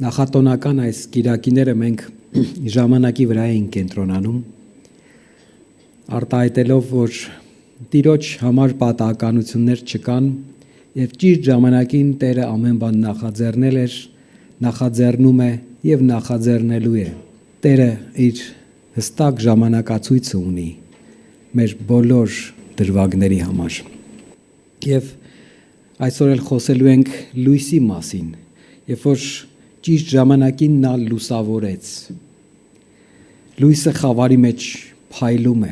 Նախատոնական այս գիրակիները մենք ժամանակի վրա էին կենտրոնանում, արտահայտելով, որ Տիրոջ համար պատահականություններ չկան եւ ճիշտ ժամանակին Տերը ամեն բան նախաձեռնել էր, նախաձեռնում է եւ նախաձեռնելու է։ Տերը իր հստակ ժամանակացույցը ունի մեր բոլոր դրվագների համար։ Եվ այսօր էլ խոսելու ենք լույսի մասին, երբ որ ճիշտ ժամանակին նա լուսավորեց։ Լույսը խավարի մեջ փայլում է,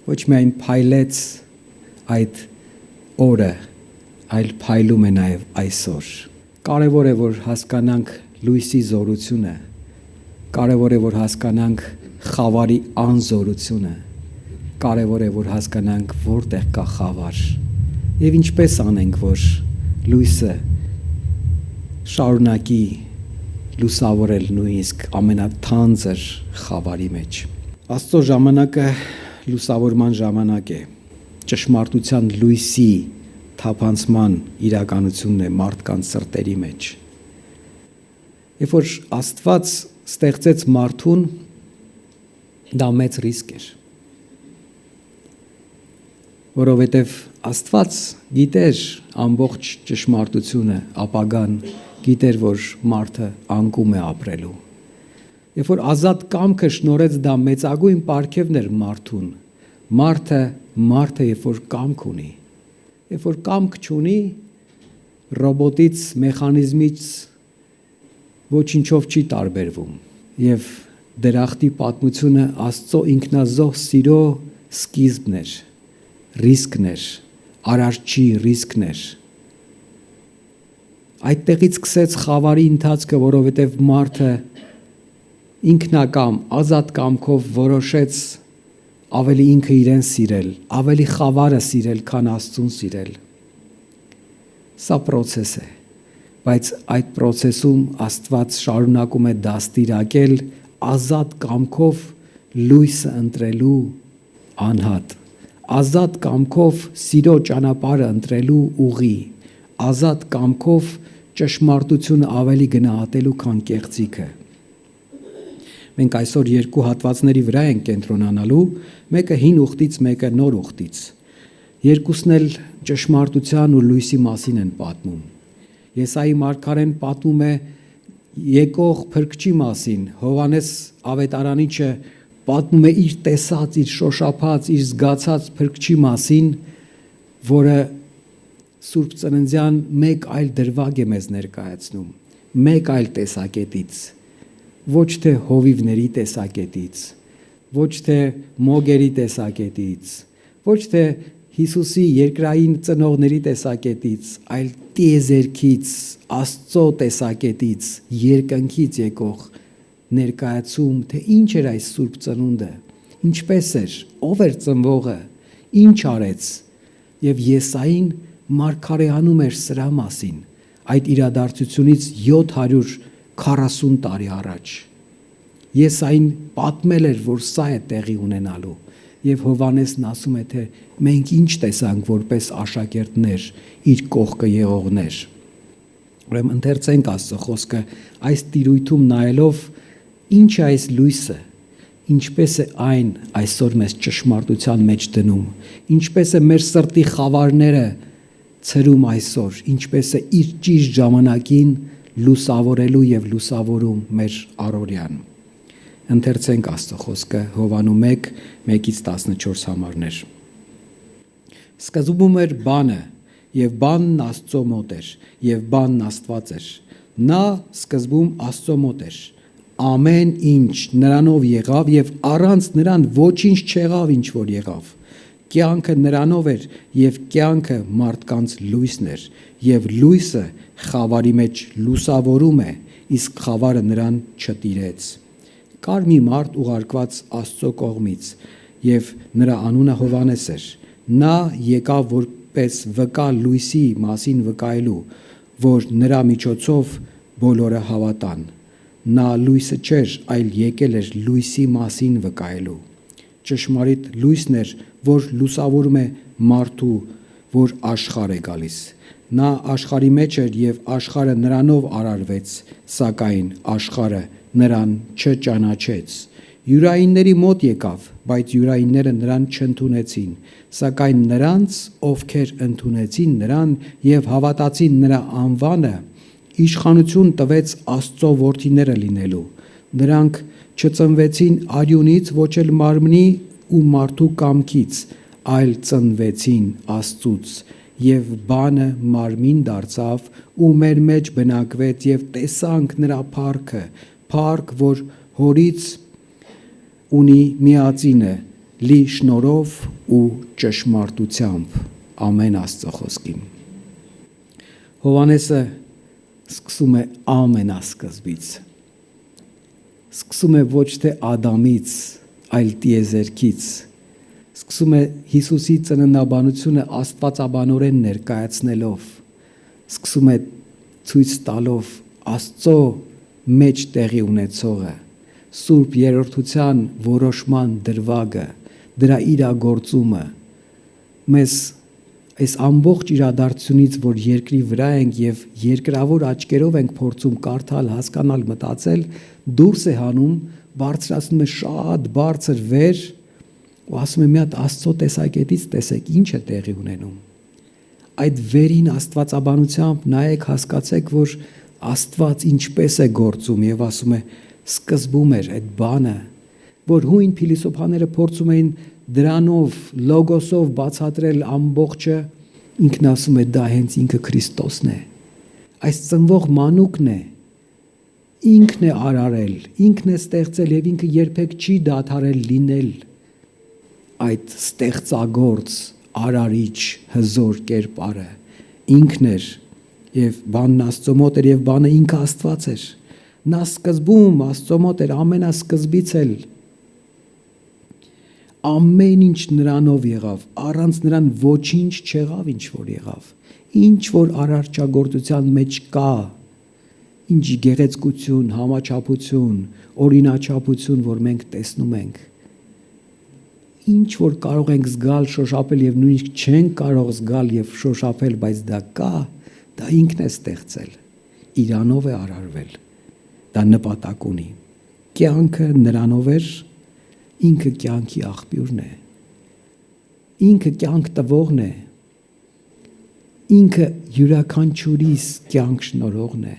ոչ միայն փայլեց այդ օրը, այլ փայլում է նաև այսօր։ Կարևոր է, որ հասկանանք լույսի զորությունը, կարևոր է, որ հասկանանք խավարի անզորությունը, կարևոր է, որ հասկանանք որտեղ կա խավար եւ ինչպես անենք, որ լույսը շարունակի լուսավորել նույնիսկ ամենաթանձր խավարի մեջ։ Աստծո ժամանակը լուսավորման ժամանակ է, ճշմարտության լույսի թափանցման իրականությունն է մարդկանց սրտերի մեջ։ Երբ որ Աստված ստեղծեց մարդուն, դա մեծ ռիսկ էր, որովհետև Աստված գիտեր ամբողջ ճշմարտությունը, ապագան, գիտեր, որ մարդը անկում է ապրելու։ Երբ որ ազատ կամքը շնորհեց, դա մեծագույն պարգևն էր մարդուն։ Մարդը երբ որ կամք ունի, երբ որ կամք չունի, ռոբոտից, մեխանիզմից ոչինչով չի տարբերվում։ Եվ դրախտի պատմությունը Աստծո ինքնազոհ սիրո սկիզբն էր, ռիսկն էր, արարչի ռիսկն էր։ Այդտեղից սկսեց խավարի ընթացքը, որովհետև մարդը ինքնակամ, ազատ կամքով որոշեց ավելի ինքը իրեն սիրել, ավելի խավարը սիրել, քան Աստծուն սիրել։ Սա process է, բայց այդ process-ում Աստված շարունակում է դաստիարակել ազատ կամքով լույսը ընտրելու անհատ, ազատ կամքով սիրո ճանապարհը ընտրելու ուղի, ազատ կամքով ճշմարտությունը ավելի գնահատելու, քան կեղծիքը։ Մենք այսօր երկու հատվածների վրա ենք կենտրոնանալու, մեկը հին ուխտից, մեկը նոր ուխտից։ Երկուսն էլ ճշմարտության ու լույսի մասին են պատմում։ Եսայի մարգարեն պատմում է եկող փրկչի մասին, Հովհաննես ավետարանիչը պատմում է իր տեսած, իր շոշափած, իր զգացած փրկչի մասին, որը Սուրբ Ծննդյան մեկ այլ դրվագ է մեզ ներկայացնում, մեկ այլ տեսակետից, ոչ թե հովիվների տեսակետից, ոչ թե մոգերի տեսակետից, ոչ թե Հիսուսի երկրային ծնողների տեսակետից, այլ տիեզերքից, Աստծո տեսակետից, երկնքից եկող ներկայացում, թե ինչ էր այս Սուրբ Ծնունդը, ինչպես էր, ով էր ծնվողը, ինչ արեց, եւ Եսային մարգարեանում էր սրա մասին, այդ իրադարձությունից 740 տարի առաջ։ Եսային պատմել էր, որ սա է տեղի ունենալու, եւ Հովհաննեսն ասում է, թե մենք ինչ տեսանք որպես աշակերտներ, իր կողքը եղողներ։ Ուրեմն ընթերցենք Աստծո խոսքը, այս տիրույթում նայելով, ինչ է այս լույսը, ինչպես է այն այսօր մեզ ճշմարտության մեջ դնում, ինչպես է մեր սրտի խավարները ցրում այսօր, ինչպես է իր ճիշտ ժամանակին լուսավորելու եւ լուսավորում մեր առօրյան։ Ընթերցենք Աստծո խոսքը, Հովանու 1:1-14 համարներ։ Սկզբում էր բանը, եւ բանն Աստծո մոտ էր, եւ բանն Աստված էր։ Նա սկզբում Աստծո մոտ էր։ Ամեն ինչ նրանով եղավ եւ առանց նրան ոչինչ չեղավ, ինչ որ եղավ։ Կյանքը նրանով էր եւ կյանքը մարդկանց լույսն էր եւ լույսը խավարի մեջ լուսավորում է, իսկ խավարը նրան չտիրեց։ Կար մի մարդ ուղարկված Աստծո կողմից եւ նրա անունը Հովհաննես էր։ Նա եկավ որպես վկա լույսի մասին վկայելու, որ նրա միջոցով բոլորը հավատան։ Նա լույսը չէր, այլ եկել էր լույսի մասին վկայելու։ Ճշմարիտ լույսն էր, որ լուսավորում է մարդու, որ աշխարհ է գալիս։ Նա աշխարհի մեջ էր եւ աշխարհը նրանով արարվեց, սակայն աշխարհը նրան չճանաչեց։ Յուրայինների մոտ եկավ, բայց յուրայինները նրան չընդունեցին, սակայն նրանց, ովքեր ընդունեցին նրան եւ հավատացին նրա անվանը, իշխանություն տվեց Աստծո որդիները լինելու։ Նրանք չծնվեցին արյունից, ոչ էլ մարմնի ու մարդու կամքից, այլ ծնվեցին Աստծուց, եւ բանը մարմին դարձավ ու մեր մեջ բնակվեց եւ տեսանք նրա փառքը, փառք, որ հորից ունի միածինը, լի շնորհով ու ճշմարտությամբ։ Ամեն Աստծո խոսքին։ Հովհաննեսը սկսում է ամենասկզբից։ Սկսում է ոչ թե Ադամից, այլ տիեզերքից։ Սկսում է Հիսուսի ծննդաբանությունը աստվածաբանորեն ներկայացնելով, սկսում է ցույց տալով Աստծո մեջ տեղի ունեցողը, Սուրբ Երրորդության որոշման դրվագը, դրա իրագործումը։ Մեզ այս ամբողջ իրադարձությունից, որ երկրի վրա ենք եւ երկրավոր աչքերով ենք փորձում կարդալ, հասկանալ, մտածել, դուրս է հանում, բարձրացնում է շատ բարձր վեր ու ասում է մի հատ Աստծո տեսակետից տեսեք ինչ է տեղի ունենում։ Այդ վերին աստվածաբանությամբ նայեք, հասկացեք, որ Աստված ինչպես է գործում եւ ասում է սկզբում էր այդ բանը, որ հույն փիլիսոփաները փորձում էին դրանով լոգոսով բացատրել ամբողջը, ինքն ասում է դա հենց ինքը Քրիստոսն է, այս ծնվող մանուկն է, ինքն է արարել, ինքն է ստեղծել եւ ինքը երբեք չի դադարել լինել այդ ստեղծագործ արարիչ հզոր կերպարը, ինքն էր եւ բանն Աստծո մոտ էր եւ բանը ինքը Աստված էր, նա սկզբում Աստծո մոտ էր, ամենասկզբից էլ ամեն ինչ նրանով եղավ, առանց նրան ոչինչ չեղավ, ինչ որ եղավ, ինչ որ արարչագործության մեջ կա, ինչ գեղեցկություն, համաչափություն, օրինաչափություն, որ մենք տեսնում ենք, ինչ որ կարող ենք զգալ, շոշափել եւ նույնիսկ չենք կարող զգալ եւ շոշափել, բայց դա կա, դա ինքն է ստեղծել, իրանով է արարվել, դա նպատակ ունի, կյանքը նրանով էր, ինքը կյանքի աղբյուրն է, ինքը կյանք տվողն է, ինքը յուրաքանչյուրիս կյանք շնորհողն է,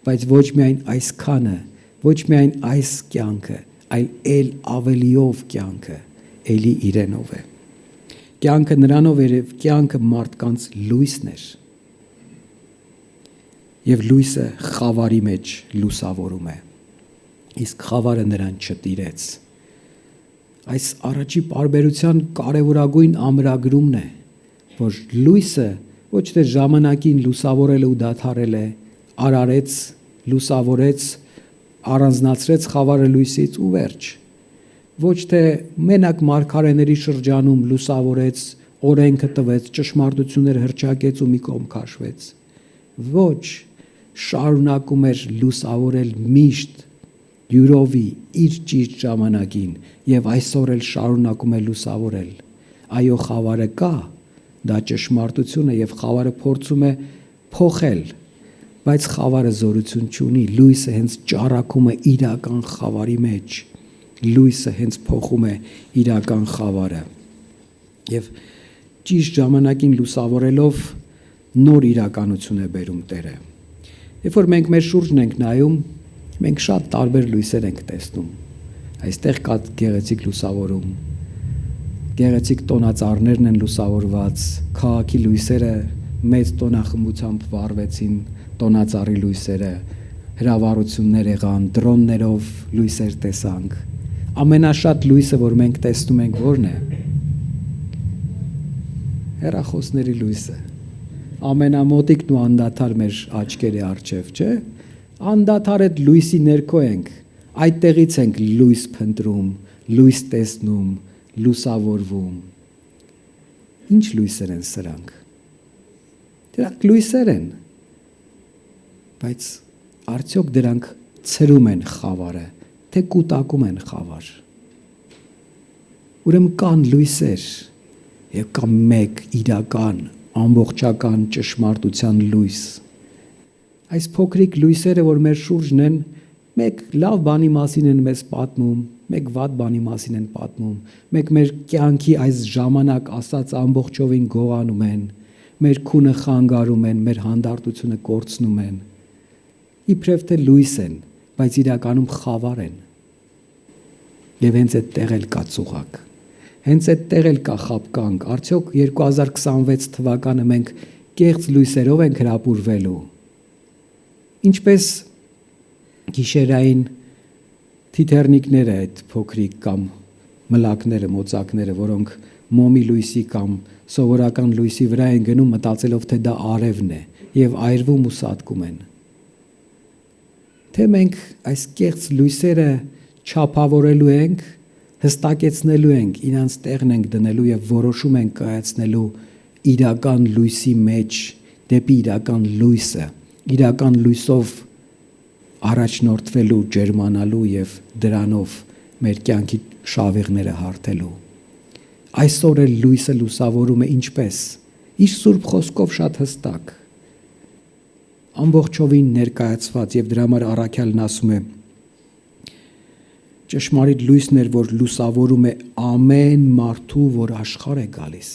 բայց ոչ միայն այսքանը, ոչ միայն այս կյանքը, այլ էլ ավելիով կյանքը, էլի իրենով է։ Կյանքը նրանով էր եւ կյանքը մարդկանց լույսն էր։ Եվ լույսը խավարի մեջ լուսավորում է։ Իսկ խավարը նրան չտիրեց։ Այս առաջի պարբերության կարևորագույն ամրագրումն է, որ լույսը ոչ թե ժամանակին լուսավորել ու դադարել է, արարեց, լուսավորեց, առանձնացրեց խավարը լույսից ու վերջ։ Ոչ թե մենակ մարգարեների շրջանում լուսավորեց, օրենքը տվեց, ճշմարտություններ հռչակեց ու մի կողմ քաշվեց։ Ոչ, շարունակում էր լուսավորել միշտ յուրովի իր ճիշտ ժամանակին եւ այսօր էլ շարունակում է լուսավորել։ Այո, խավարը կա, դա ճշմարտություն է եւ խավարը փորձում է փոխել, բայց խավարը զորություն չունի, լույսը հենց ճառագում է իրական խավարի մեջ, լույսը հենց փոխում է իրական խավարը եւ ճիշտ ժամանակին լուսավորելով նոր իրականություն է բերում Տերը։ Երբ որ մենք մեր շուրջն ենք նայում, մենք շատ տարբեր լույսեր ենք տեսնում։ Այստեղ կա գեղեցիկ լուսավորում, գեղեցիկ տոնածառներն են լուսավորված, քաղաքի լույսերը մեծ տոնախմբությամբ վառվեցին, տոնածառի լույսերը, հրավառություններ եղան, դրոններով լույսեր տեսանք։ Ամենաշատ լույսը, որ մենք տեսնում ենք, ո՞րն է։ Հեռախոսների լույսը։ Ամենամոտիկն ու անդադար մեր աչքերի առջև, չէ՞։ Անդադար այդ լույսի ներքո ենք, այդտեղից ենք լույս փնտրում, լույս տեսնում, լուսավորվում։ Ինչ լույսեր են սրանք։ Դրանք լույսեր են, բայց արդյոք դրանք ցրում են խավարը, թե կուտակում են խավար։ Ուրեմն կան լույսեր եւ կա մեկ իրական ամբողջական ճշմարտության լույս։ Այս փոքրիկ լույսերը, որ մեր շուրջն են, մեկ լավ բանի մասին են մեզ պատմում, մեկ վատ բանի մասին են պատմում, մեկ մեր կյանքի այս ժամանակ ասած ամբողջովին գողանում են, մեր քունը խանգարում են, մեր հանդարտությունը կորցնում են։ Իբրև թե լույս են, բայց իրականում խավար են։ Եվ հենց այդտեղ էլ կա ծուղակ։ Հենց այդտեղ էլ կա խաբկանք։ Արդյոք 2026 թվականը մենք կեղծ լույսերով ենք հրապուրվելու։ Ինչպես գիշերային թիթեռնիկները, այդ փոքրիկ կամ մլակները, մոծակները, որոնք մոմի լույսի կամ սովորական լույսի վրա են գնում, մտածելով, թե դա արևն է, եւ այրվում ու սատկում են։ Թե մենք այս կեղծ լույսերը չափավորելու ենք, հստակեցնելու ենք, իրանց տեղն ենք դնելու եւ որոշում ենք կայացնելու իրական լույսի մեջ, դեպի իրական լույսը, իրական լույսով առաջնորդվելու, ջերմանալու եւ դրանով մեր կյանքի շավիղները հարթելու։ Այսօր էլ լույսը լուսավորում է ինչպես։ Իր սուրբ խոսքով շատ հստակ, ամբողջովին ներկայացված, եւ դրա համար առաքյալն ասում է. ճշմարիտ լույսն էր, որ լուսավորում է ամեն մարդու, որ աշխարհ է գալիս։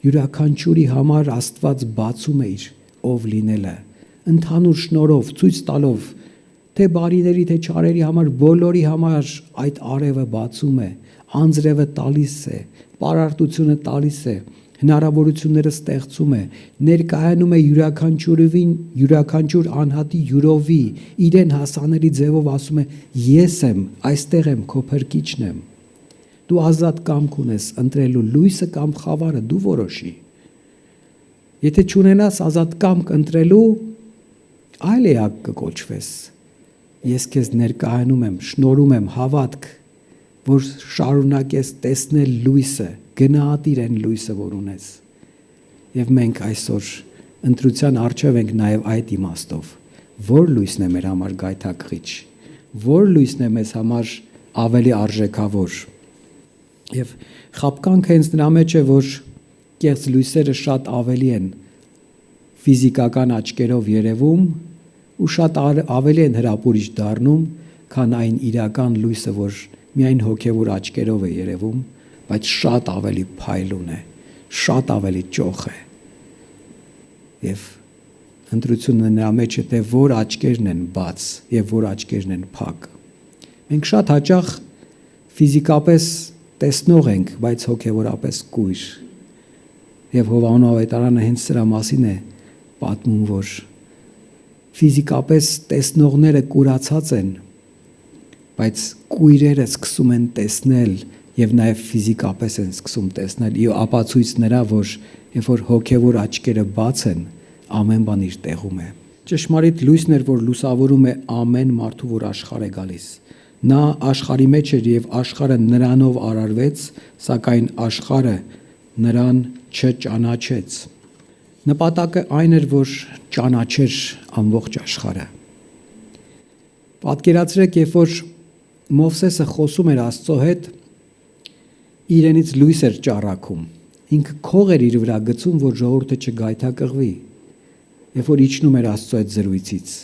Յուրաքանչյուրի համար Աստված բացում է իր ով լինելը, ընդհանուր շնորհով, ցույց տալով, թե բարիների, թե չարերի համար, բոլորի համար այդ արևը բացում է, անձրևը տալիս է, պարարտությունը տալիս է, հնարավորությունները ստեղծում է, ներկայանում է յուրաքանչյուր անհատի յուրովի, իրեն հասանելի ձևով ասում է. ես եմ, այստեղ եմ, քո փրկիչն եմ։ Դու ազատ կամք ունես ընտրելու լույսը կամ խավարը, դու որոշի։ Եթե չունենաս ազատ կամք ընտրելու, այլ էակ կկոչվես։ Ես քեզ ներկայանում եմ, շնորհում եմ հավատք, որ շարունակես տեսնել լույսը, գնահատիր այն լույսը, որ ունես։ Եվ մենք այսօր ընտրության առջև ենք նաև այդ իմաստով, որ լույսն է մեր համար գայթակղիչ, որ լույսն է մեզ համար ավելի արժեքավոր։ Եվ խաբկանքը հենց նրա մեջ է, որ կեղծ լույսերը շատ ավելի են ֆիզիկական աչքերով երևում ու շատ ավելի են հրապուրիչ դառնում, քան այն իրական լույսը, որ միայն հոգևոր աչքերով է երևում, բայց շատ ավելի փայլուն է, շատ ավելի ճոխ է։ Եվ ընտրությունը նրա մեջ է, թե որ աչքերն են բաց եւ որ աչքերն են փակ։ Մենք շատ հաճախ ֆիզիկապես տեսնող ենք, բայց հոգևորապես կույր։ Եվ Հովհաննես ավետարանը հենց սրա մասին է պատմում, որ ֆիզիկապես տեսնողները կուրացած են, բայց կույրերը սկսում են տեսնել եւ նաեւ ֆիզիկապես են սկսում տեսնել, եւ ապացույց նրա, որ երբ որ հոգեվոր աչքերը բաց են, ամեն բան իր տեղում է։ Ճշմարիտ լույսն էր, որ լուսավորում է ամեն մարդու, որ աշխարհ է գալիս։ Նա աշխարհի մեջ էր եւ աշխարհը նրանով արարվեց, սակայն աշխարհը նրան չճանաչեց։ Նպատակը այն էր, որ ճանաչեր ամբողջ աշխարհը։ Պատկերացրեք, երբ որ Մովսեսը խոսում էր Աստծո հետ, իրենից լույս էր ճառագում։ Ինքը քող էր իր վրա գցում, որ ժողովուրդը չգայթակղվի։ Երբ որ իջնում էր Աստծո այդ զրույցից,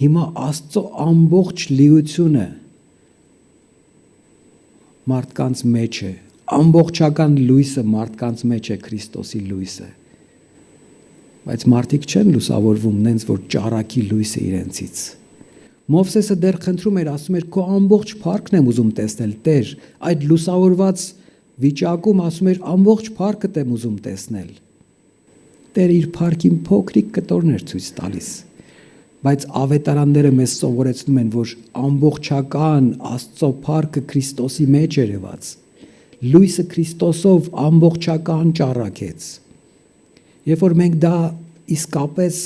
հիմա Աստծո ամբողջ լիությունը մարդկանց մեջ է, ամբողջական լույսը մարդկանց մեջ է, Քրիստոսի լույսը։ Բայց մարդիկ չեն լուսավորվում նենց, որ ճառագի լույսը իրենցից։ Մովսեսը դեռ խնդրում էր, ասում էր, քո ամբողջ փառքն եմ ուզում տեսնել, Տեր, այդ լուսավորված վիճակում ասում էր, ամբողջ փառքդ եմ ուզում տեսնել։ Տերը իր փառքին փոքրիկ կտորն էր ցույց տալիս, բայց ավետարանները մեզ սովորեցնում են, որ ամբողջական Աստծո փառքը Քրիստոսի մեջ է եղած։ Լույսը Քրիստոսով ամբողջական ճառագեց։ Երբ որ մենք դա իսկապես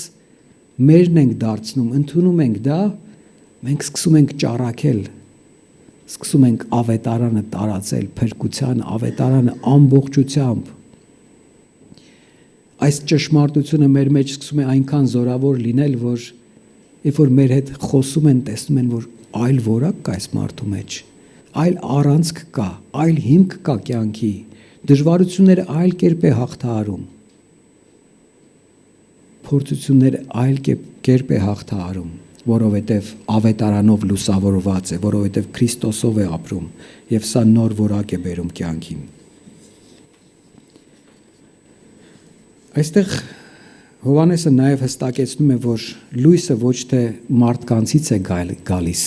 մերն ենք դարձնում, ընդունում ենք դա, մենք սկսում ենք ճառագել, սկսում ենք ավետարանը տարածել, փրկության ավետարանը ամբողջությամբ։ Այս ճշմարտությունը մեր մեջ սկսում է այնքան զորավոր լինել, որ երբ որ մեր հետ խոսում են, տեսնում են, որ այլ որակ կա այս մարդու մեջ, այլ առանցք կա, այլ հիմք կա կյանքի, դժվարությունները այլ կերպ է հաղթահարում։ փորձությունները այլ կերպ է հաղթահարում, որովհետև ավետարանով լուսավորված է, որովհետև Քրիստոսով է ապրում եւ սա նոր որակ է բերում կյանքին։ Այստեղ Հովհաննեսը նաև հստակեցնում է, որ լույսը ոչ թե մարդկանցից է գալիս,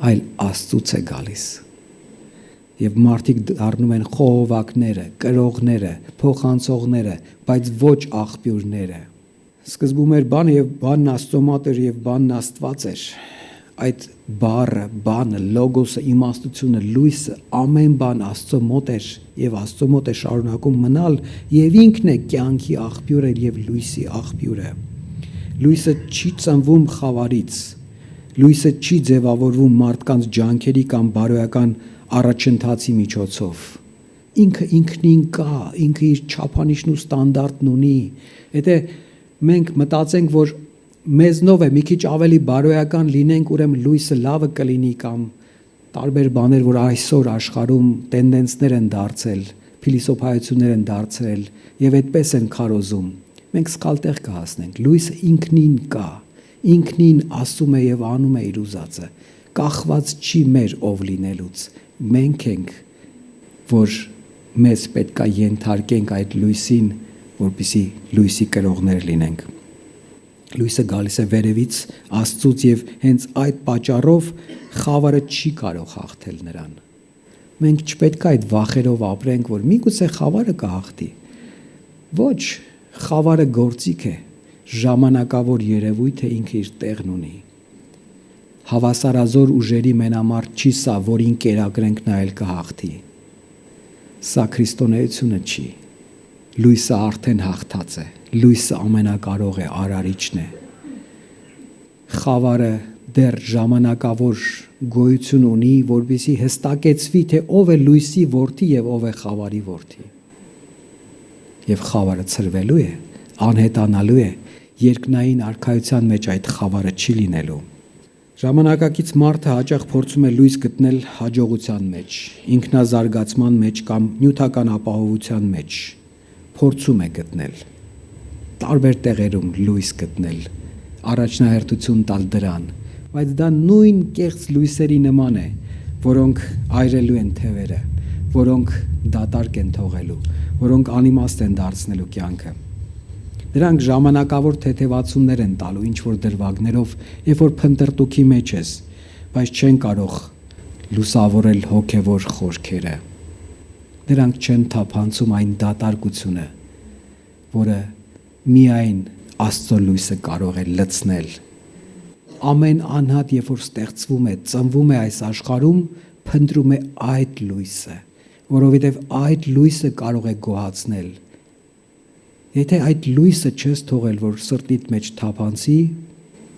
այլ Աստծուց է գալիս։ Եւ մարդիկ դառնում են խողովակները, կրողները, փոխանցողները, բայց ոչ աղբյուրները։ Սկզբում էր բան եւ բանն Աստծո մոտ էր եւ բանն Աստված էր։ Այդ բանը, լոգոսը, իմաստությունը, լույսը, ամեն բան Աստծո մոտ էր եւ Աստծո մոտ է շարունակում մնալ եւ ինքն է կյանքի աղբյուրը եւ լույսի աղբյուրը։ Լույսը չի ծնվում խավարից, լույսը չի ձևավորվում մարդկանց ջանքերի կամ բարոյական առաջընթացի միջոցով։ Ինքը ինքնին կա, ինքը իր չափանիշն ու ստանդարտն ունի։ Եթե մենք մտածենք, որ մեզնով է մի քիչ ավելի բարոյական լինենք, ուրեմն լույսը լավը կլինի կամ տարբեր բաներ, որ այսօր աշխարհում տենդենսներ են դարձել, փիլիսոփայություններ են դարձել եւ այդպես են քարոզում։ Մենք սխալ տեղ կհասնենք։ Լույսը ինքնին կա, ինքնին ասում է եւ անում է իր ուզածը։ Կախված չի մեր ով լինելուց։ Մենք ենք, որ մեզ պետքա ենթարկենք այդ լույսին, որպեսզի լույսի կրողներ լինենք։ Լույսը գալիս է վերևից Աստծուց եւ հենց այդ պատճառով խավարը չի կարող հաղթել նրան։ Մենք չպետք է այդ վախերով ապրենք, որ միգուցե խավարը կհաղթի։ Ոչ, խավարը գործիք է, ժամանակավոր երևույթ է, ինքը իր տեղն ունի։ Հավասարազոր ուժերի մենամարտ չի սա, որին կերակրենք նայել կհաղթի։ Սա քրիստոնեությունը չի։ Լույսը արդեն հաղթած է։ Լույսը ամենակարող է, արարիչն է։ Խավարը դեռ ժամանակավոր գոյություն ունի, որպեսզի հստակեցվի, թե ով է լույսի որդի եւ ով է խավարի որդի։ Եվ խավարը ցրվելու է, անհետանալու է, երկնային արքայության մեջ այդ խավարը չի լինելու։ Ժամանակակից մարդը հաճախ փորձում է լույս գտնել հաջողության մեջ, ինքնազարգացման մեջ կամ նյութական ապահովության մեջ։ Փորձում է գտնել տարբեր տեղերում լույս գտնել, առաջնահերթություն տալ դրան, բայց դա նույն կեղծ լույսերի նման է, որոնք այրելու են թևերը, որոնք դատարկ են թողելու, որոնք անիմաստ են դարձնելու կյանքը։ Դրանք ժամանակավոր թեթևացումներ են տալու ինչ-որ դրվագներով, երբ որ փնտրտուքի մեջ ես, բայց չեն կարող լուսավորել հոգևոր խորքերը։ Դրանք չեն թափանցում այն դատարկությունը, որը միայն Աստծո լույսը կարող է լցնել։ Ամեն անհատ, երբ որ ստեղծվում է, ծնվում է այս աշխարհում, փնտրում է այդ լույսը, որովհետև այդ լույսը կարող է գոհացնել։ Եթե այդ լույսը չես թողել, որ սրտիդ մեջ թափանցի,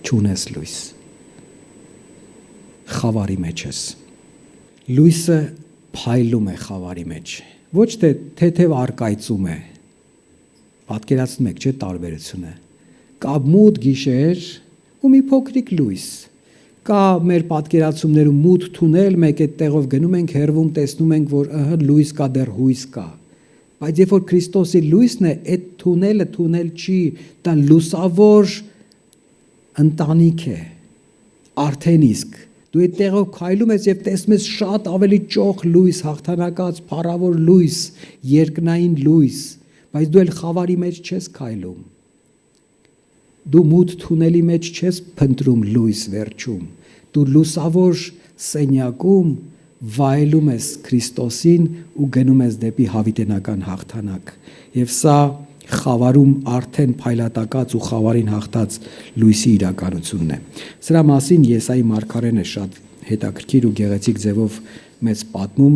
չունես լույս։ Խավարի մեջ ես։ Լույսը փայլում է խավարի մեջ, ոչ թե թեթև արկայծում է։ Պատկերացնում եք, չէ՞ տարբերությունը։ Կա մութ գիշեր ու մի փոքրիկ լույս։ Կա մեր պատկերացումներում մութ թունել, մեկ այդ տեղով գնում ենք, հեռվում տեսնում ենք, որ լույս կա, դեռ հույս կա։ Բայց երբ որ Քրիստոսի լույսն է, այդ թունելը թունել չի, դա լուսավոր ընտանիք է։ Արդեն իսկ դու այդ տեղով քայլում ես եւ տեսնում ես շատ ավելի ճոխ լույս, հաղթանակած, փառավոր լույս, երկնային լույս, բայց դու էլ խավարի մեջ չես քայլում։ Դու մութ թունելի մեջ չես փնտրում լույս վերջում։ Դու լուսավոր սենյակում վայելում ես Քրիստոսին ու գնում ես դեպի հավիտենական հաղթանակ։ Եվ սա խավարում արդեն փայլատակած ու խավարին հաղթած լույսի իրականությունն է։ Սրա մասին Եսայի մարգարեն է շատ հետաքրքիր ու գեղեցիկ ձևով մեծ պատմում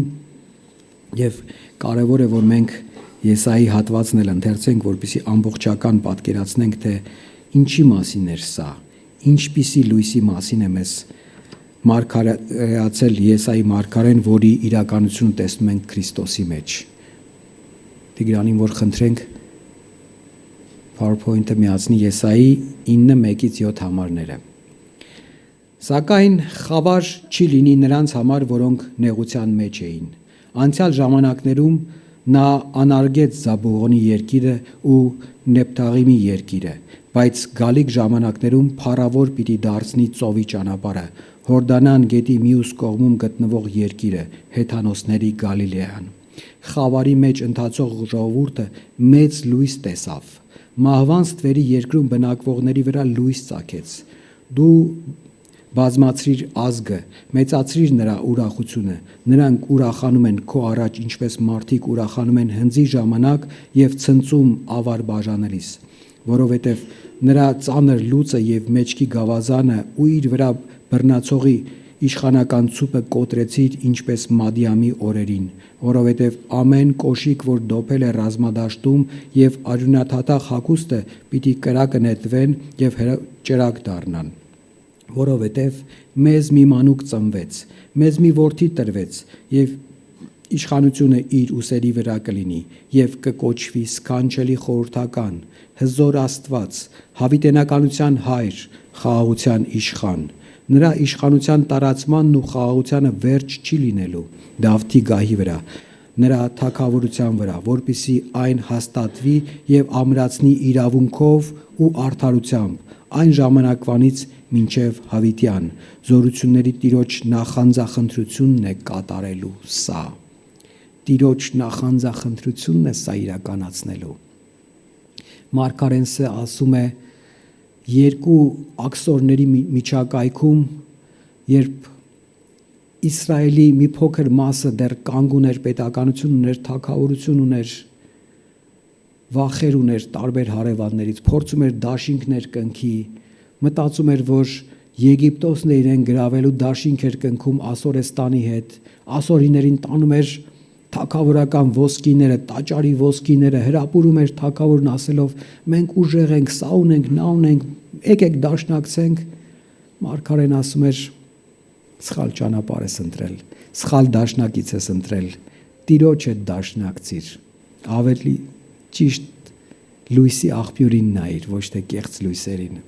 եւ կարեւոր է որ մենք Եսայի հատվածն էլ ընթերցենք, որպեսզի ամբողջական պատկերացնենք, թե ինչի մասին էր սա, ինչպիսի լույսի մասին է մեզ մարգարեացել Եսայի մարգարեն, որի իրականությունը տեսնում ենք Քրիստոսի մեջ։ Տիգրանին որ խնդրենք PowerPoint-ը միացնի Եսայի 9:1-7 համարները։ Սակայն խավար չի լինի նրանց համար, որոնք նեղության մեջ էին։ Անցյալ ժամանակներում Նա անարգեց Զաբուղոնի երկիրը ու Նեփթաղիմի երկիրը, բայց գալիք ժամանակներում փառավոր պիտի դարձնի ծովի ճանապարհը, Հորդանան գետի մյուս կողմում գտնվող երկիրը, հեթանոսների Գալիլեան։ Խավարի մեջ ընթացող ժողովուրդը մեծ լույս տեսավ։ Մահվան ստվերի երկրում բնակվողների վրա լույս ծագեց։ Դու բազմացրիր ազգը, մեծացրիր նրա ուրախությունը, նրանք ուրախանում են քո առաջ, ինչպես մարդիկ ուրախանում են հնձի ժամանակ և ցնծում ավար բաժանելիս, որովհետև նրա ծանր լուծը և մեջքի գավազանը ու իր վրա բռնացողի իշխանական ցուպը կոտրեցիր, ինչպես Մադիամի օրերին, որովհետև ամեն կոշիկ, որ դոփել է ռազմադաշտում և արյունաթաթախ հագուստը պիտի կրակը նետվեն և ճրագ դառնան, որովհետև մեզ մի մանուկ ծնվեց, մեզ մի որդի տրվեց և իշխանությունը իր ուսերի վրա կլինի և կկոչվի սքանչելի խորհրդական, հզոր Աստված, հավիտենականության հայր, խաղաղության իշխան։ Նրա իշխանության տարածմանն ու խաղաղությանը վերջ չի լինելու Դավթի գահի վրա, նրա թագավորության վրա, որպեսզի այն հաստատվի և ամրացնի իրավունքով ու արդարությամբ այն ժամանակվանից մինչև հավիտյան, զորությունների Տիրոջ նախանձախնդրությունն է կատարելու սա։ Տիրոջ նախանձախնդրությունն է սա իրականացնելու։ Մարգարենսը ասում է երկու աքսորների միջակայքում, երբ Իսրայելի մի փոքր մասը դեռ կանգ ուներ, պետականություն ուներ, թագավորություն ուներ, վախեր ուներ տարբեր հարևաններից, փորձում էր դաշինքներ կնքի, մտածում էր, որ Եգիպտոսն է իրեն գրավելու, դաշինք էր կնքում Ասորեստանի հետ, ասորիներին տանում էր թագավորական ոսկիները, տաճարի ոսկիները, հրապուրում էր թագավորն ասելով մենք ուժեղ ենք, սա ունենք, նա ունենք, եկեք դաշնակցենք։ Մարգարեն ասում էր սխալ ճանապարհ ես ընտրել, սխալ դաշնակից ես ընտրել, Տիրոջ հետ դաշնակցիր, ավելի ճիշտ լույսի աղբյուրին նայիր, ոչ թե կեղծ լույսերին։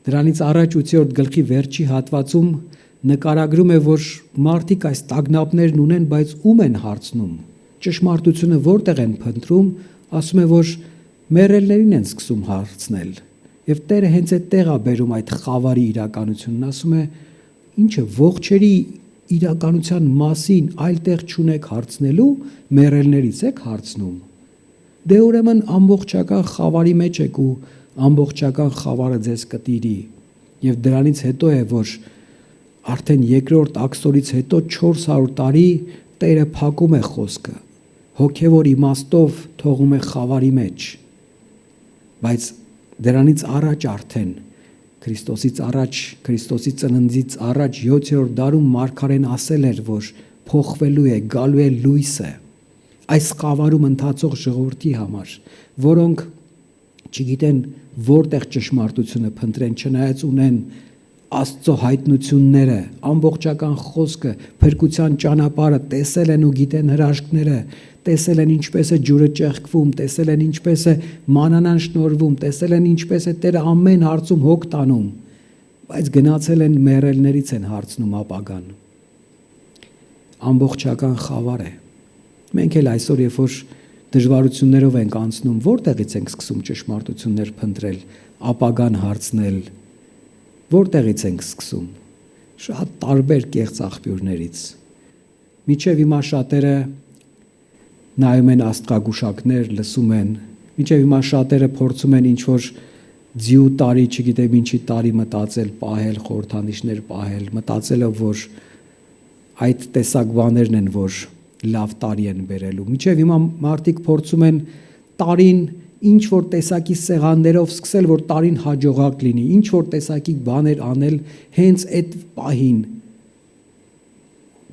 Դրանից առաջ 8-րդ գլխի վերջի հատվածում նկարագրում է, որ մարդիկ այս տագնապներն ունեն, բայց ում են հարցնում, ճշմարտությունը որտեղ են փնտրում, ասում է, որ մեռելներին են սկսում հարցնել։ Եվ Տերը հենց այդտեղ է բերում այդ խավարի իրականությունն, ասում է, ինչը ողջերի իրականության մասին այլ տեղ չունեք հարցնելու, մեռելներից եք հարցնում։ Դե ուրեմն ամբողջական խավարի մեջ եք ու ամբողջական խավարը ձեզ կտիրի։ Եվ դրանից հետո է, որ արդեն երկրորդ աքսորից հետո 400 տարի Տերը փակում է խոսքը, հոգևոր իմաստով թողում է խավարի մեջ, բայց դրանից առաջ արդեն Քրիստոսից առաջ, Քրիստոսի ծննդից առաջ 7-րդ դարում մարգարեն ասել էր, որ փոխվելու է, գալու է լույսը այս խավարում ընթացող ժողովրդի համար, որոնք չգիտեն որտեղ ճշմարտությունը փնտրեն, չնայած ունեն Աստծո հայտնությունները, ամբողջական խոսքը, փրկության ճանապարհը, տեսել են ու գիտեն հրաշքները, տեսել են ինչպես է ջուրը ճեղքվում, տեսել են ինչպես է մանանան շնորհվում, տեսել են ինչպես է Տերը ամեն հարցում հոգ տանում, բայց գնացել են մեռելներից են հարցնում ապագան։ Ամբողջական խավար է։ Մենք էլ այսօր երբ որ դժվարություններով ենք անցնում, որտեղից ենք սկսում ճշմարտություններ փնտրել, ապագան հարցնել, որտեղից ենք սկսում։ Շատ տարբեր կեղծ աղբյուրներից։ Մինչև հիմա շատերը նայում են աստղագուշակներ, լսում են, մինչև հիմա շատերը փորձում են ինչ-որ ձիու տարի, չգիտեմ ինչի տարի մտածել, պահել, խորհրդանիշներ պահել, մտածելով, որ այդ տեսակ բաներն են, որ լավ տարի են բերելու։ Մինչև հիմա մարդիկ փորձում են տարին ինչ որ տեսակի սեղաններով սկսել, որ տարին հաջողակ լինի, ինչ որ տեսակի բաներ անել հենց այդ պահին։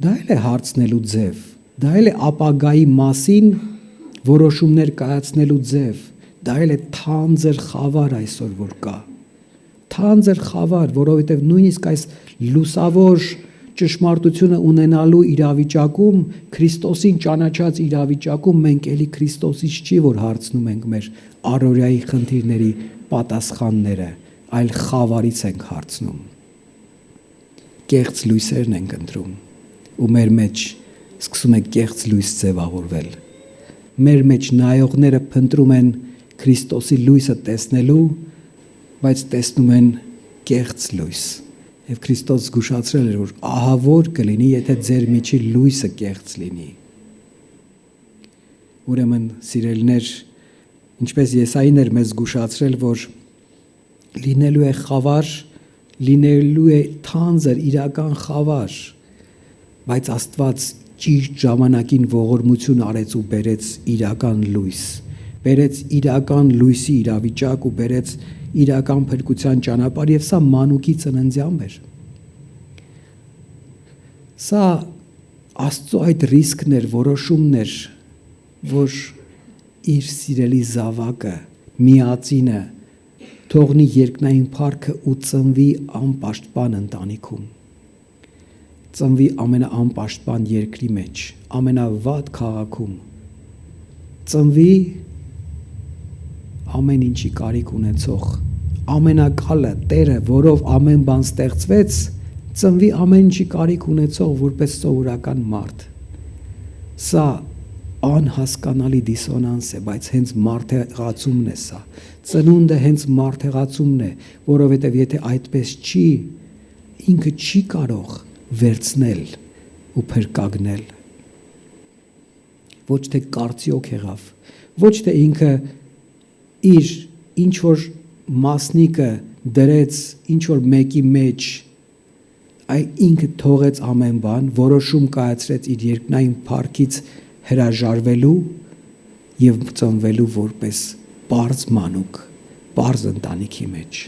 Դա էլ է հարցնելու ձև, դա էլ է ապագայի մասին որոշումներ կայացնելու ձև, դա էլ է թանձր խավար այսօր որ կա։ Թանձր խավար, որովհետև նույնիսկ այս լուսավոր ճշմարտությունը ունենալու իրավիճակում, Քրիստոսին ճանաչած իրավիճակում մենք էլի Քրիստոսից չի, որ հարցնում ենք մեր առօրյայի խնդիրների պատասխանները, այլ խավարից ենք հարցնում։ Կեղծ լույսերն ենք ընտրում ու մեր մեջ սկսում է կեղծ լույս ձևավորվել։ Մեր մեջ նայողները փնտրում են Քրիստոսի լույսը տեսնելու, բայց տեսնում են կեղծ լույս։ Եվ Քրիստոս զգուշացրել էր, որ ահավոր կլինի, եթե ձեր միջի լույսը կեղծ լինի։ Ուրեմն, սիրելիներ, ինչպես Եսային էր մեզ զգուշացրել, որ լինելու է խավար, լինելու է թանձր իրական խավար, բայց Աստված ճիշտ ժամանակին ողորմություն արեց ու բերեց իրական լույս, բերեց իրական լույսի իրավիճակ ու բերեց իրական փրկության ճանապարհ, եւ սա մանուկի ծննդյան էր։ Սա Աստծո այդ ռիսկն էր, որոշումն էր, որ իր սիրելի զավակը, միածինը թողնի երկնային փառքը ու ծնվի անպաշտպան ընտանիքում, ծնվի ամենաանպաշտպան երկրի մեջ, ամենավատ քաղաքում, ծնվի ամեն ինչի կարիք ունեցող, ամենակալը Տերը, որով ամեն բան ստեղծվեց, ծնվի ամեն ինչի կարիք ունեցող որպես սովորական մարդ։ Սա անհասկանալի դիսոնանս է, բայց հենց մարդեղացումն է սա։ Ծնունդը հենց մարդեղացումն է, որովհետև եթե այդպես չի, ինքը չի կարող վերցնել ու փրկագնել։ Ոչ թե կարծիոք եղավ, ոչ թե ինքը իր ինչ որ մասնիկը դրեց ինչ որ մեկի մեջ, այլ ինքը թողեց ամեն բան, որոշում կայացրեց իր երկնային փառքից հրաժարվելու եւ ծնվելու որպես պարզ մանուկ, պարզ ընտանիքի մեջ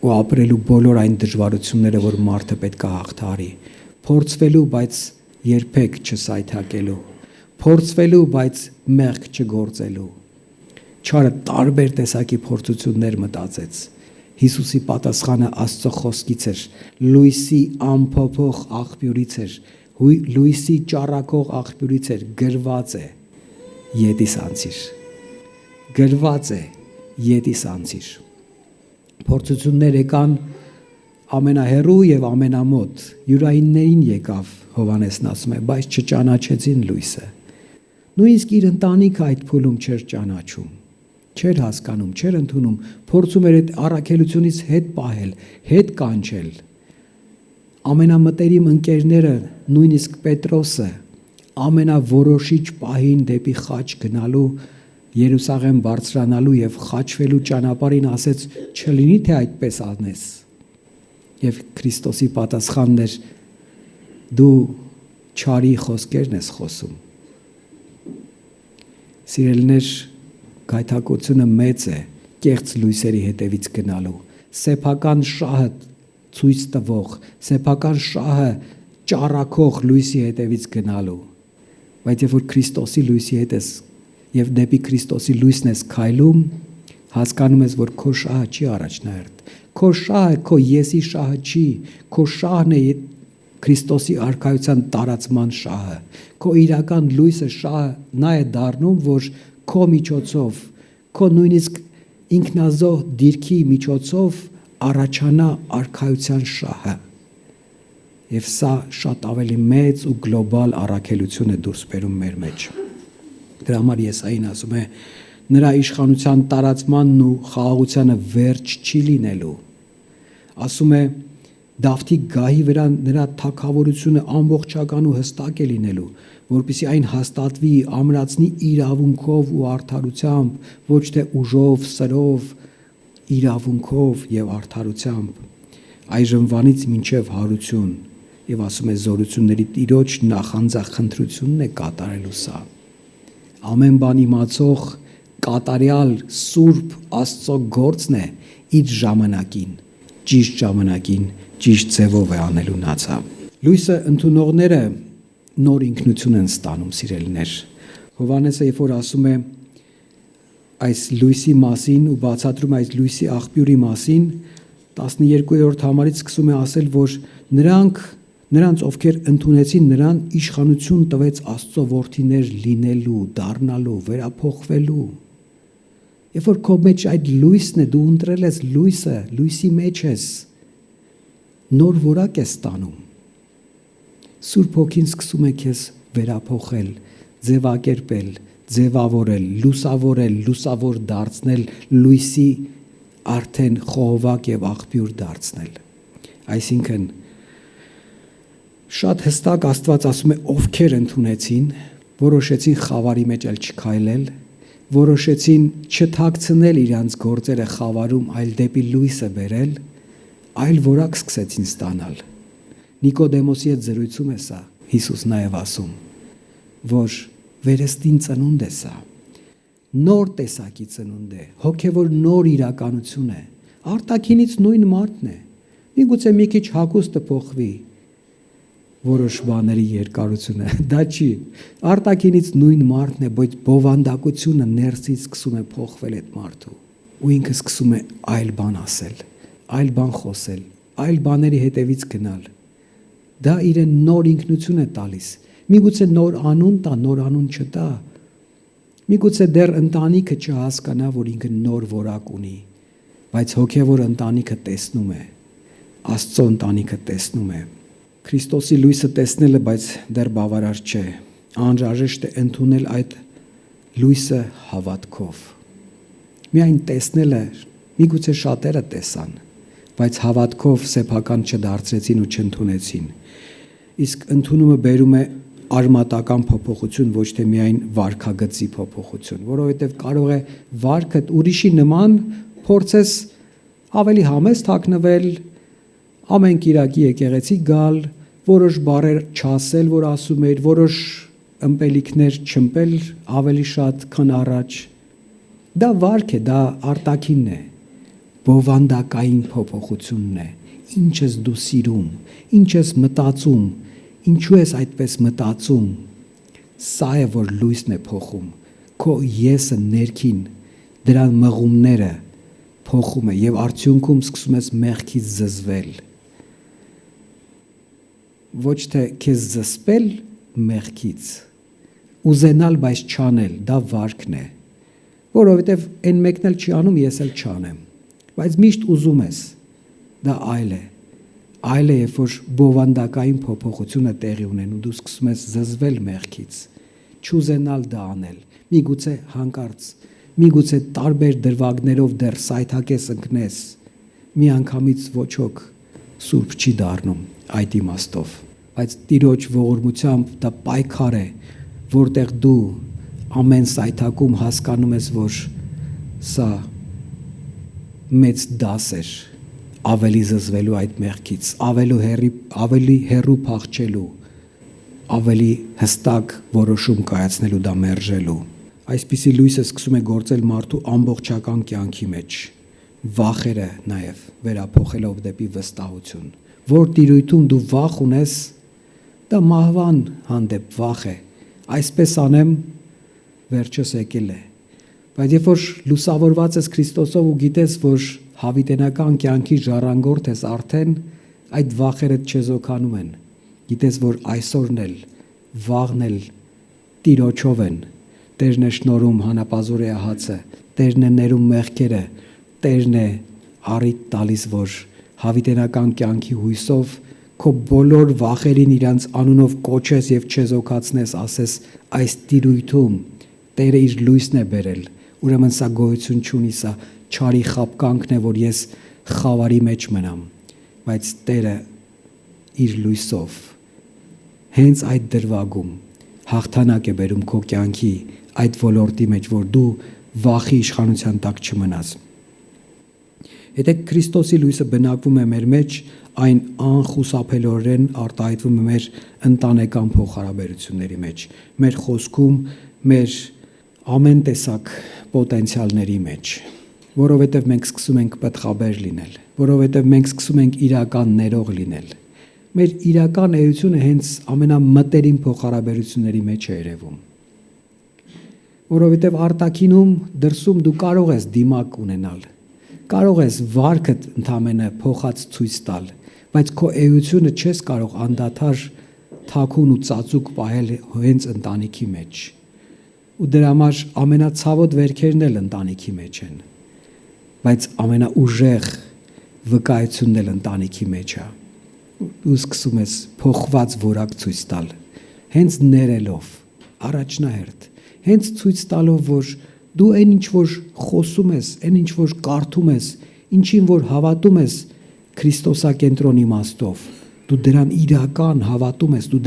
ու ապրելու բոլոր այն դժվարությունները, որ մարդը պետք է հաղթահարի, փորձվելու, բայց երբեք չսայթակելու, փորձվելու, բայց մեղք չգործելու։ Չարը տարբեր տեսակի փորձություններ մտածեց։ Հիսուսի պատասխանը Աստծո խոսքից էր, լույսի ամփոփող աղբյուրից էր, լույսի ճառակող աղբյուրից էր, գրված է ետիս անցիր, գրված է ետիս անցիր։ Փորձություններ եկան ամենահեռու եւ ամենամոտ, յուրայիններին եկավ, Հովհաննեսն ասում է, բայց չճանաչեցին լույսը։ Նույնիսկ իր ընտանիքը այդ փուլում չէր ճանաչում, չէր հասկանում, չէր ընդունում, փորձում էր այդ առաքելությունից հետ պահել, հետ կանչել։ Ամենամտերիմ ընկերները, նույնիսկ Պետրոսը, ամենավորոշիչ պահին դեպի խաչ գնալու, Երուսաղեմ բարձրանալու եւ խաչվելու ճանապարհին ասեց, չլինի թե այդպես անես։ Եվ Քրիստոսի պատասխանն էր, դու չարի խոսքերն ես խոսում։ Սիրելիներ, գայթակղությունը մեծ է կեղծ լույսերի հետևից գնալու, սեփական շահը ցույց տվող, սեփական շահը ճառակող լույսի հետևից գնալու, բայց երբ որ Քրիստոսի լույսի հետ ես եւ դեպի Քրիստոսի լույսն ես քայլում, հասկանում ես, որ քո շահը չի առաջնահերթ, քո շահը քո եսի շահը չի, քո շահն է Քրիստոսի արքայության տարածման շահը, քո իրական լույսը շահը նա է դառնում, որ քո միջոցով, քո նույնիսկ ինքնազոհ դիրքի միջոցով առաջանա արքայության շահը։ Եվ սա շատ ավելի մեծ ու գլոբալ առաքելություն է դուրս բերում մեր մեջ։ Դրա համար Եսային ասում է, նրա իշխանության տարածմանն ու խաղաղությանը վերջ չի լինելու։ Ասում է, Դավթի գահի վրա նրա թագավորությունը ամբողջական ու հստակ է լինելու, որպեսզի այն հաստատվի, ամրացնի իրավունքով ու արդարությամբ, ոչ թե ուժով, սրով, իրավունքով եւ արդարությամբ, այժմվանից մինչև հարություն, եւ ասում է զորությունների Տիրոջ նախանձախնդրությունն է կատարելու սա։ Ամեն բան իմացող կատարյալ սուրբ Աստծո գործն է իր ժամանակին, ճիշտ ժամանակին, ճիշտ ձևով է անելու նացա։ Լույսը ընդունողները նոր ինքնություն են ստանում, սիրելիներ։ Հովհաննեսը երբ որ ասում է այս լույսի մասին ու բացատրում այս լույսի աղբյուրի մասին, 12-րդ համարից սկսում է ասել, որ նրանց, ովքեր ընդունեցին նրան, իշխանություն տվեց Աստծո որդիներ լինելու, դառնալու, վերափոխվելու։ Երբ որ քո մեջ այդ լույսն է, դու ընտրել ես լույսը, լույսի մեջ ես, նոր որակ ես ստանում։ Սուրբ Հոգին սկսում է քեզ վերափոխել, ձևակերպել, ձևավորել, լուսավորել, լուսավոր դարձնել, լույսի արդեն խողովակ եւ աղբյուր դարձնել։ Այսինքն շատ հստակ Աստված ասում է, ովքեր ընդունեցին, որոշեցին խավարի մեջ չքայլել, որոշեցին չթաքցնել իրանց գործերը խավարում, այլ դեպի լույսը բերել, այլ որակ սկսեցին ստանալ։ Նիկոդեմոսի հետ զրույցում է սա Հիսուս նաև ասում, որ վերստին ծնունդ է սա, նոր տեսակի ծնունդ է, հոգևոր նոր իրականություն է, արտաքինից նույն մարդն է, միգուցե մի քիչ հագուստը փոխվի, որոշ բաների երկարությունը, դա չի, արտաքինից նույն մարդն է, բայց բովանդակությունը ներսից սկսում է փոխվել այդ մարդու, ու ինքը սկսում է այլ բան ասել, այլ բան խոսել, այլ բաների հետևից գնալ, դա իրեն նոր ինքնություն է տալիս, միգուցե նոր անուն տա, նոր անուն չտա, միգուցե դեռ ընտանիքը չհասկանա, որ ինքը նոր որակ ունի, բայց հոգևոր ընտանիքը տեսնում է, Աստծո ընտանիքը տեսնում է, Քրիստոսի լույսը տեսնելը, բայց դեռ բավարար չէ, անհրաժեշտ է ընդունել այդ լույսը հավատքով, միայն տեսնելը, միգուցե շատերը տեսան, բայց հավատքով սեփական չդարձրեցին ու չընդունեցին, իսկ ընդունումը բերում է արմատական փոփոխություն, ոչ թե միայն վարքագծի փոփոխություն, որովհետև կարող է վարքդ ուրիշի նման փորձես ավելի համեստ հագնվել, ամեն կիրակի եկեղեցի գալ, որոշ բառեր չասել, որ ասում էր, որոշ ըմպելիքներ չըմպել ավելի շատ, քան առաջ, դա վարք է, դա արտաքինն է, բովանդակային փոփոխությունն է, ինչ ես դու սիրում, ինչ ես մտածում, ինչու ես այդպես մտածում, սա է, որ լույսն է փոխում, քո եսը ներքին, դրա մղումները փոխում է եւ արդյունքում սկսում ես մեղքից զզվել, ոչ թե քեզ զսպել մեղքից, ուզենալ, բայց չանել, դա վարքն է, որովհետեւ այն մեկն էլ չի անում, ես էլ չանեմ, բայց միշտ ուզում ես, դա այլ է, երբ որ բովանդակային փոփոխությունը տեղի ունեն ու դու սկսում ես զզվել մեղքից, չուզենալ դա անել, միգուցե հանկարծ, միգուցե տարբեր դրվագներով դեռ սայթակես ընկնես, մի անգամից ոչ ոք սուրբ չի դառնում այդ իմաստով, բայց Տիրոջ ողորմությամբ դա պայքար է, որտեղ դու ամեն սայթակում հասկանում ես, որ սա մեծ դաս էր, ավելի զզվելու այդ մեղքից, ավելի հեռու փախչելու, ավելի հստակ որոշում կայացնելու դա մերժելու։ Այսպիսի լույսը սկսում է գործել մարդու ամբողջական կյանքի մեջ, վախերը նաև վերափոխելով դեպի վստահություն, որ տիրույթում դու վախ ունես, դա մահվան հանդեպ վախ է, այսպես անեմ, վերջս եկել է, բայց երբ որ լուսավորված ես Քրիստոսով ու գիտես, որ հավիտենական կյանքի ժառանգորդ ես արդեն, այդ վախերդ չեզոքանում են, գիտես, որ այսօրն էլ, վաղն էլ Տիրոջով են, Տերն է շնորհում հանապազորյա հացը, Տերն է ներում մեղքերը, Տերն է առիթ տալիս, որ հավիտենական կյանքի հույսով քո բոլոր վախերին իրանց անունով կոչես եւ չեզոքացնես, ասես այս տիրույթում Տերը իր լույսն է բերել, ուրեմն սա գոյություն չունի, սա չարի խապկանքն է, որ ես խավարի մեջ մնամ, բայց Տերը իր լույսով հենց այդ դրվագում հաղթանակ է բերում քո կյանքի այդ ոլորտի մեջ, որ դու վախի իշխանության տակ չմնաս։ Եթե Քրիստոսի լույսը բնակվում է մեր մեջ, այն անխուսափելիորեն արտահայտվում է մեր ընտանեկան փոխհարաբերությունների մեջ, մեր խոսքում, մեր ամեն տեսակ պոտենցիալների մեջ, որովհետև մենք սկսում ենք պտղաբեր լինել, որովհետև մենք սկսում ենք իրական ներող լինել։ Մեր իրական էությունը հենց ամենամտերիմ փոխհարաբերությունների մեջ է երևում, որովհետև արտաքինում դրսում դու կարող ես դիմակ ունենալ, կարող ես վարքդ ընդամենը փոխած ցույց տալ, բայց քո էությունը չես կարող անդադար թաքուն ու ծածուկ պահել հենց ընտանիքի մեջ։ Ու դրա համար ամենացավոտ վերքերն էլ ընտանիքի մեջ են, բայց ամենաուժեղ վկայությունն էլ ընտանիքի մեջ է։ ու սկսում ես փոխված որակ ցույց տալ, հենց ներելով, առաջնահերթ, հենց ցույց տալով, որ դու այն ինչ որ խոսում ես, այն ինչ որ կարդում ես, ինչին որ հավատում ես Քրիստոսակենտրոն իմաստով, դու դրան իրական հավատում ես, դու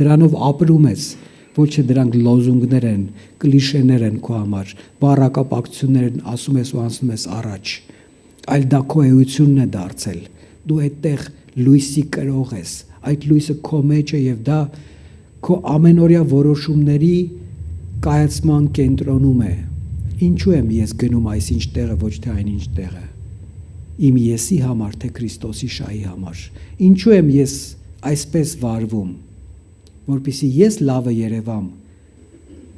դրանով ապրում ես, ոչ թե դրանք լոզունգներ են, կլիշեներ են քո համար, բառակապակցություններ են, ասում ես ու անցնում ես առաջ, այլ դա քո էությունն է դարձել, դու այդտեղ լույսի կրող ես, այդ լույսը քո մեջ է եւ դա քո ամենօրյա որոշումների կայացման կենտրոնում է։ Ինչու եմ ես գնում այսինչ տեղը, ոչ թե այնինչ տեղը։ Իմ եսի համար, թե Քրիստոսի շահի համար։ Ինչու եմ ես այսպես վարվում, որպեսզի ես լավը երևամ,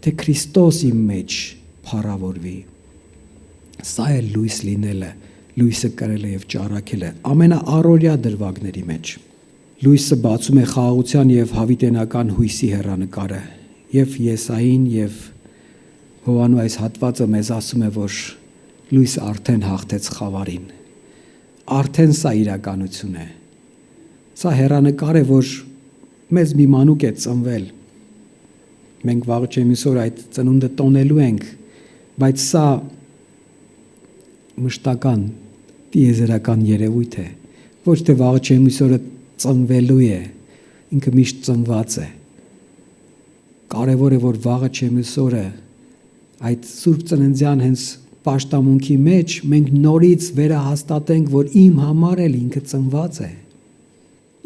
թե Քրիստոս իմ մեջ փառավորվի։ Սա է լույս լինելը, լույսը կրելը եւ ճառագելը ամենաառօրյա դրվագների մեջ։ Լույսը բացում է խաղաղության եւ հավիտենական հույսի հեռանկարը եւ Եսային եւ Հովանու այս հատվածը մեզ ասում է, որ լույսը արդեն հաղթեց խավարին։ Արդեն սա իրականություն է։ Սա հեռանկար է, որ մեզ մի մանուկ է ծնվել։ Մենք վաղ չեմիսօր այդ ծնունդը տոնելու ենք, բայց սա մշտական տիեզերական երևույթ է, ոչ թե վաղ չեմիսօրը ծնվելու է, ինքը միշտ ծնված է։ Կարևոր է, որ վաղը չեմիսօրը այդ Սուրբ Ծննդյան հենց պաշտամունքի մեջ մենք նորից վերահաստատենք, որ իմ համար էլ ինքը ծնված է։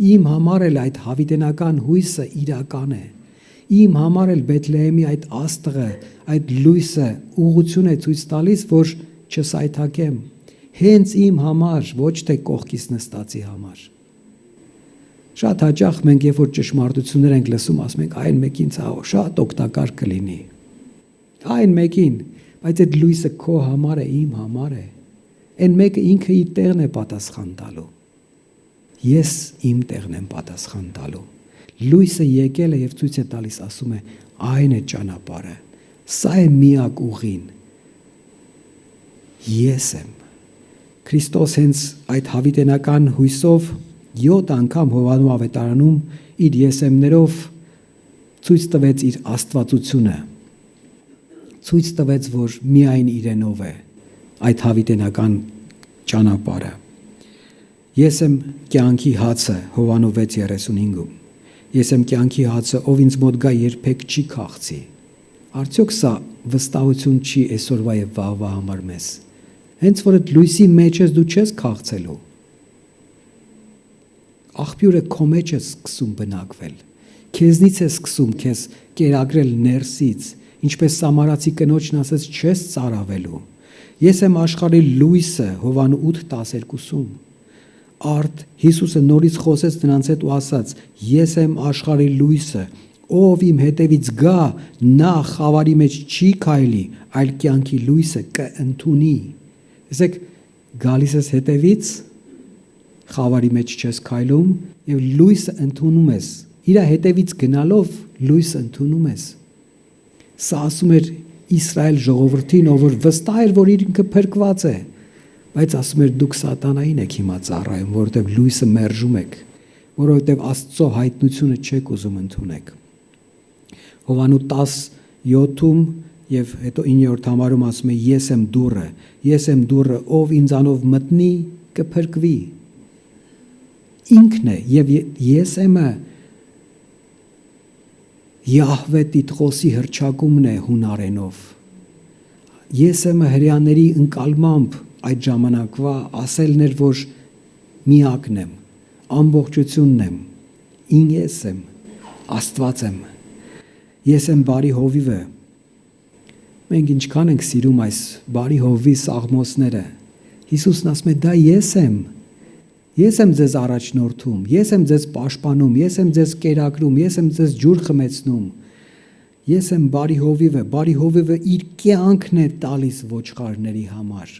Իմ համար էլ այդ հավիտենական հույսը իրական է։ Իմ համար էլ Բեթլեհեմի այդ աստղը, այդ լույսը ուղղություն է ցույց տալիս, որ չսայթակեմ։ Հենց իմ համար, ոչ թե կողքից նստածի համար։ Շատ հաճախ մենք երբ որ ճշմարտություններ ենք լսում, ասում ենք այն մեկին ցա շատ օգտակար կլինի։ Այն մեկին, բայց այդ լույսը քո համար է, իմ համար է։ Այն մեկը ինքը իր տեղն է պատասխան տալու։ Ես իմ տեղն եմ պատասխան տալու։ Լույսը եկել է եւ ցույց է տալիս, ասում է, այն է ճանապարհը։ Սա է միակ ուղին։ Ես եմ։ Քրիստոս հենց այդ հավիտենական հույսով 7 անգամ Հովանու ավետարանում իր եսեմներով ցույց տվեց իր աստվածությունը։ Ցույց տվեց, որ միայն իրենով է այդ հավիտենական ճանապարհը։ Ես եմ կյանքի հացը Հովանու 6:35-ում։ Ես եմ կյանքի հացը, ով ինձ մոտ գա երբեք չի քաղցի։ Արդյոք սա վստահություն չի այսօրվա եւ վաղվա համար մեզ։ Հենց որ այդ լույսի մեջ ես դու չես քաղցելու։ Աղբյուրը քո մեջ է սկսում բնակվել։ Քեզնից է սկսում քեզ կերակրել ներսից, ինչպես Սամարացի կնոջն ասեց, չես ծարավելու։ Ես եմ աշխարհի լույսը, Հովանու 8:12-ում։ Արդ Հիսուսը նորից խոսեց նրանց հետ ու ասաց. Ես եմ աշխարհի լույսը, ով իմ հետևից գա, նա խավարի մեջ չի քայլի, այլ կյանքի լույսը կընդունի։ Տեսեք, գալիս ես հետևից, խավարի մեջ չես քայլում եւ լույսը ընդունում ես։ Իր հետևից գնալով լույսը ընդունում ես։ Սա ասում էր Իսրայել ժողովրդին, ով որ վստահ էր, որ ինքը փրկված է, բայց ասում էր դուք սատանային եք հիմա ծառայում, որովհետև լույսը մերժում եք, որովհետև Աստծո հայտնությունը չեք ուզում ընդունեք։ Հովանու 10:7-ում եւ հետո 9-րդ համարում ասում է ես եմ դուռը, ով ինձանով մտնի կփրկվի։ Ինքն է եւ ես եմը Յահվե Տիտղոսի հռչակումն է հունարենով։ Ես եմ հрьяաների ընկալմամբ այդ ժամանակվա ասելն էր, որ միակն եմ, ամբողջությունն եմ, ես եմ, Աստված եմ։ Ես եմ բարի հովիվը։ Մենք ինչքան ենք սիրում այս բարի հովվի սաղմոսները։ Հիսուսն ասում է դա ես եմ։ Ես եմ ձեզ առաջնորդում, ես եմ ձեզ պաշտպանում, ես եմ ձեզ կերակրում, ես եմ ձեզ ջուր խմեցնում։ Ես եմ բարի հովիվը իր կյանքն է տալիս ոչխարների համար։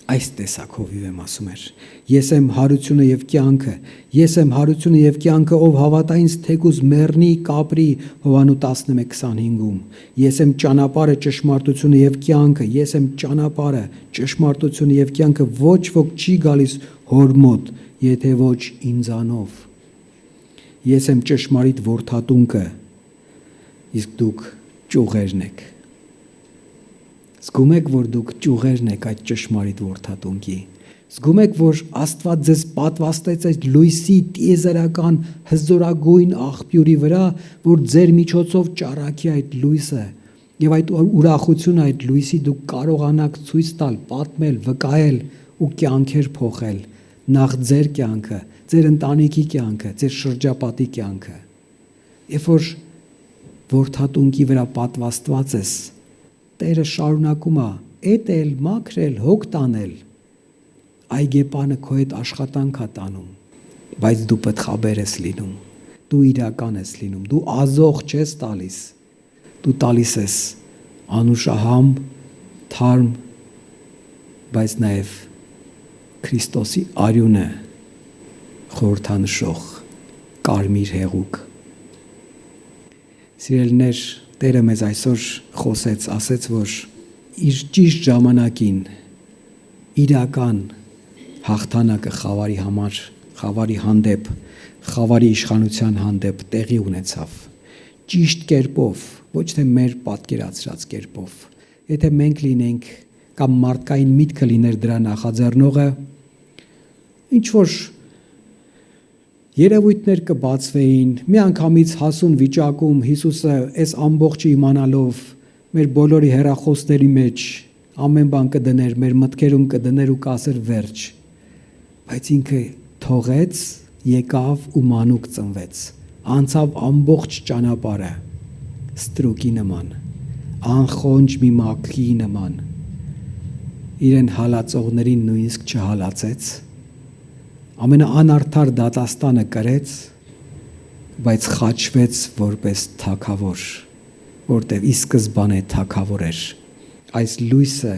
Այս տեսակ հովիվ եմ ասում էր։ Ես եմ հարությունը եւ կյանքը, ես եմ հարությունը եւ կյանքը, ով հավատա ինձ թեկուզ մեռնի, կապրի, Հովանու 11:25-ում։ Ես եմ ճանապարհը, ճշմարտությունը եւ կյանքը, ես եմ ճանապարհը, ճշմարտությունը եւ կյանքը, ոչ ոք չի գալիս հոր մոտ, եթե ոչ ինձանով։ Ես եմ ճշմարիտ որդատունկը, իսկ դուք ճյուղերն եք։ Զգում եք, որ դուք ճյուղերն եք այդ ճշմարիտ որդատունկի։ Զգում եք, որ Աստված ձեզ պատվաստեց այդ լույսի տիեզերական հզորագույն աղբյուրի վրա, որ ձեր միջոցով ճառագի այդ լույսը եւ այդ ուրախությունը այդ լույսի դուք կարողանաք ցույց տալ, պատմել, վկայել ու կյանքեր փոխել, նախ ձեր կյանքը, ձեր ընտանիքի կյանքը, ձեր շրջապատի կյանքը։ Երբ որ որդատունկի վրա պատվաստված ես, Տերը շարունակում է էտել, մաքրել, հոգ տանել։ Այգեպանը քո հետ աշխատանք է տանում, բայց դու պտղաբեր ես լինում, դու իրական ես լինում, դու ազող չես տալիս, դու տալիս ես անուշահամ, թարմ, բայց նաև Քրիստոսի արյունը խորհրդանշող կարմիր հեղուկ։ Սիրելիներ, Տերը մեզ այսօր խոսեց, ասեց, որ իր ճիշտ ժամանակին իրական հաղթանակը խավարի համար, խավարի հանդեպ, խավարի իշխանության հանդեպ տեղի ունեցավ։ Ճիշտ կերպով, ոչ թե մեր պատկերացրած կերպով։ Եթե մենք լինենք կամ մարդկային միտքը լիներ դրա նախաձեռնողը, ինչ որ երևույթներ կբացվեին, միանգամից հասուն վիճակում Հիսուսը այս ամբողջը իմանալով մեր բոլորի հեռախոսների մեջ ամեն բան կդներ, մեր մտքերում կդներ ու կասեր վերջ, բայց ինքը թողեց, եկավ ու մանուկ ծնվեց, անցավ ամբողջ ճանապարհը ստրուկի նման, անխոնջ մի մաքրի նման, իրեն հալածողներին նույնիսկ չհալածեց, ամենաանարդար դատաստանը կրեց, բայց խաչվեց որպես թագավոր, որտև ի սկզբանե թագավոր էր։ Այս լույսը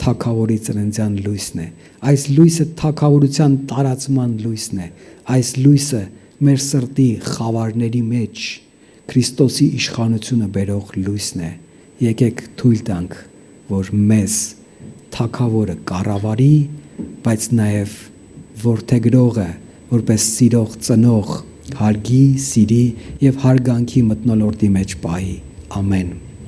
թագավորի ծննդյան լույսն է, այս լույսը թագավորության տարածման լույսն է, այս լույսը մեր սրտի խավարների մեջ Քրիստոսի իշխանությունը բերող լույսն է։ Եկեք թույլ տանք, որ մեզ թագավորը կառավարի, բայց նաև որդեգրողը, որպես սիրող ծնող, հարգի, սիրի եւ հարգանքի մթնոլորտի մեջ պահի։ Ամեն։